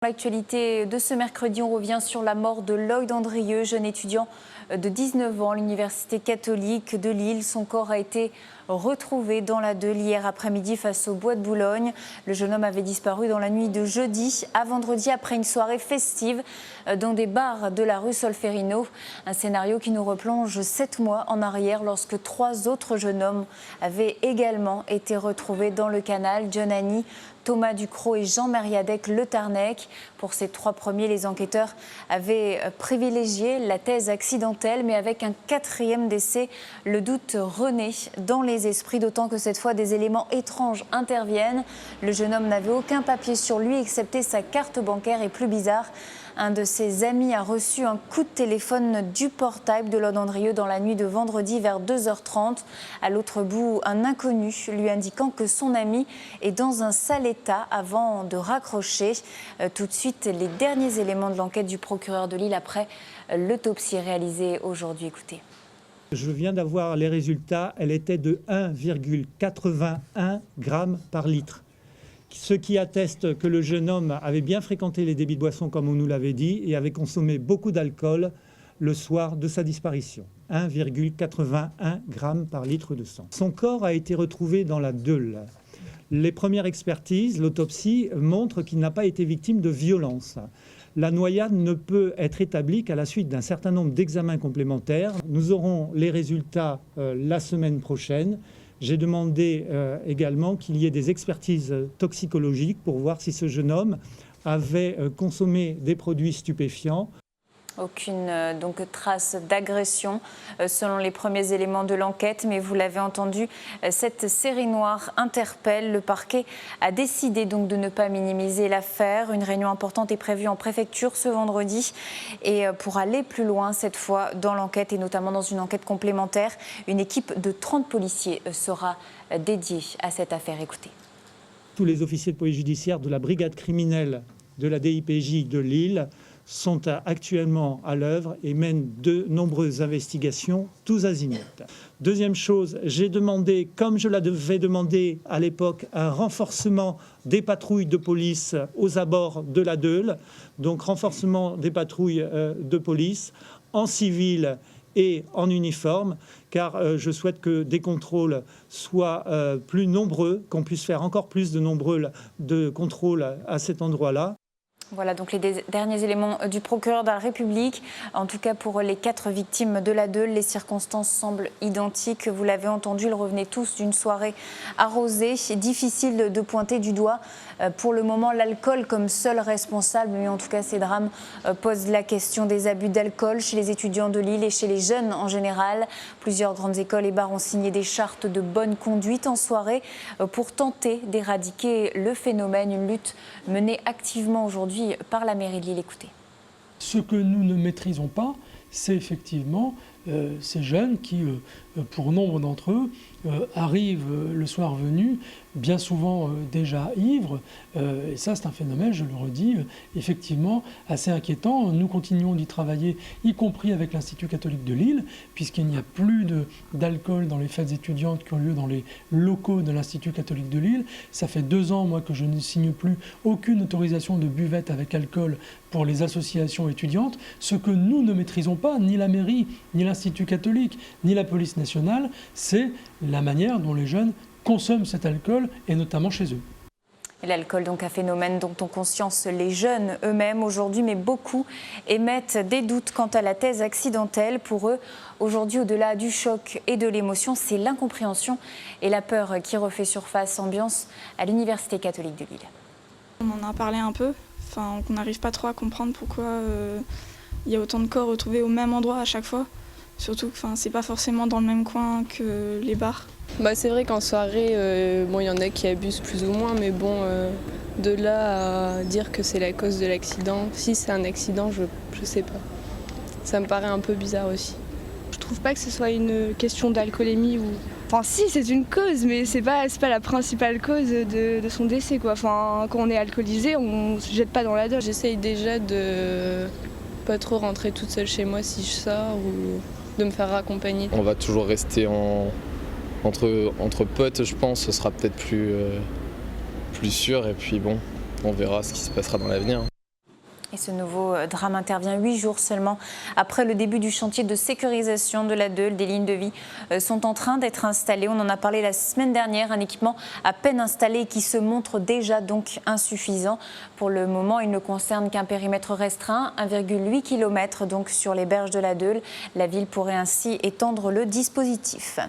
L'actualité de ce mercredi, on revient sur la mort de Lloyd Andrieux, jeune étudiant de 19 ans à l'Université catholique de Lille. Son corps a été retrouvé dans la Deûle hier après-midi face au bois de Boulogne. Le jeune homme avait disparu dans la nuit de jeudi à vendredi après une soirée festive dans des bars de la rue Solferino. Un scénario qui nous replonge 7 mois en arrière lorsque 3 autres jeunes hommes avaient également été retrouvés dans le canal. John Annie, Thomas Ducrot et Jean Mériadec Le Tarnec. Pour ces 3 premiers, les enquêteurs avaient privilégié la thèse accidentelle, mais avec un 4e décès, le doute renaît dans les esprits, d'autant que cette fois des éléments étranges interviennent. Le jeune homme n'avait aucun papier sur lui excepté sa carte bancaire et plus bizarre, un de ses amis a reçu un coup de téléphone du portable de Lloyd Andrieux dans la nuit de vendredi vers 2h30. À l'autre bout, un inconnu lui indiquant que son ami est dans un sale état avant de raccrocher. Tout de suite, les derniers éléments de l'enquête du procureur de Lille après l'autopsie réalisée aujourd'hui. Écoutez. Je viens d'avoir les résultats, elle était de 1,81 grammes par litre. Ce qui atteste que le jeune homme avait bien fréquenté les débits de boissons comme on nous l'avait dit et avait consommé beaucoup d'alcool le soir de sa disparition. 1,81 grammes par litre de sang. Son corps a été retrouvé dans la Deûle. Les premières expertises, l'autopsie, montrent qu'il n'a pas été victime de violence. La noyade ne peut être établie qu'à la suite d'un certain nombre d'examens complémentaires. Nous aurons les résultats la semaine prochaine. J'ai demandé également qu'il y ait des expertises toxicologiques pour voir si ce jeune homme avait consommé des produits stupéfiants. Aucune donc trace d'agression selon les premiers éléments de l'enquête, mais vous l'avez entendu, cette série noire interpelle. Le parquet a décidé donc de ne pas minimiser l'affaire. Une réunion importante est prévue en préfecture ce vendredi et pour aller plus loin cette fois dans l'enquête et notamment dans une enquête complémentaire, une équipe de 30 policiers sera dédiée à cette affaire. Écoutez. Tous les officiers de police judiciaire de la brigade criminelle de la DIPJ de Lille sont actuellement à l'œuvre et mènent de nombreuses investigations, tous azimuts. Deuxième chose, j'ai demandé, comme je l'avais demandé à l'époque, un renforcement des patrouilles de police aux abords de la Deûle, donc renforcement des patrouilles de police en civil et en uniforme, car je souhaite que des contrôles soient plus nombreux, qu'on puisse faire encore plus de contrôles à cet endroit-là. Voilà donc les derniers éléments du procureur de la République. En tout cas pour les 4 victimes de la Deûle, les circonstances semblent identiques. Vous l'avez entendu, ils revenaient tous d'une soirée arrosée. Difficile de pointer du doigt pour le moment l'alcool comme seul responsable. Mais en tout cas ces drames posent la question des abus d'alcool chez les étudiants de Lille et chez les jeunes en général. Plusieurs grandes écoles et bars ont signé des chartes de bonne conduite en soirée pour tenter d'éradiquer le phénomène. Une lutte menée activement aujourd'hui par la mairie de Lille. Écoutez. Ce que nous ne maîtrisons pas, c'est effectivement ces jeunes qui, pour nombre d'entre eux, arrivent le soir venu, bien souvent déjà ivres. Et ça, c'est un phénomène, je le redis, effectivement assez inquiétant. Nous continuons d'y travailler, y compris avec l'Institut catholique de Lille, puisqu'il n'y a plus d'alcool dans les fêtes étudiantes qui ont lieu dans les locaux de l'Institut catholique de Lille. Ça fait 2 ans, moi, que je ne signe plus aucune autorisation de buvette avec alcool pour les associations étudiantes. Ce que nous ne maîtrisons pas, ni la mairie, ni l'Institut catholique, ni la police nationale, c'est la manière dont les jeunes consomment cet alcool, et notamment chez eux. L'alcool, donc un phénomène dont ont conscience les jeunes eux-mêmes aujourd'hui, mais beaucoup émettent des doutes quant à la thèse accidentelle. Pour eux, aujourd'hui, au-delà du choc et de l'émotion, c'est l'incompréhension et la peur qui refait surface. Ambiance à l'Université catholique de Lille. On en a parlé un peu, qu'on n'arrive pas trop à comprendre pourquoi il y a autant de corps retrouvés au même endroit à chaque fois. Surtout que c'est pas forcément dans le même coin que les bars. C'est vrai qu'en soirée, il y en a qui abusent plus ou moins, mais bon, de là à dire que c'est la cause de l'accident, si c'est un accident, je sais pas. Ça me paraît un peu bizarre aussi. Je trouve pas que ce soit une question d'alcoolémie ou... Enfin si, c'est une cause, mais c'est pas la principale cause de son décès, quoi. Quand on est alcoolisé, on se jette pas dans la Deûle. J'essaye déjà de pas trop rentrer toute seule chez moi si je sors ou de me faire raccompagner. On va toujours rester entre potes, je pense, ce sera peut-être plus sûr et puis bon, on verra ce qui se passera dans l'avenir. Et ce nouveau drame intervient 8 jours seulement après le début du chantier de sécurisation de la Deûle. Des lignes de vie sont en train d'être installées. On en a parlé la semaine dernière, un équipement à peine installé qui se montre déjà donc insuffisant. Pour le moment, il ne concerne qu'un périmètre restreint, 1,8 km donc sur les berges de la Deûle. La ville pourrait ainsi étendre le dispositif.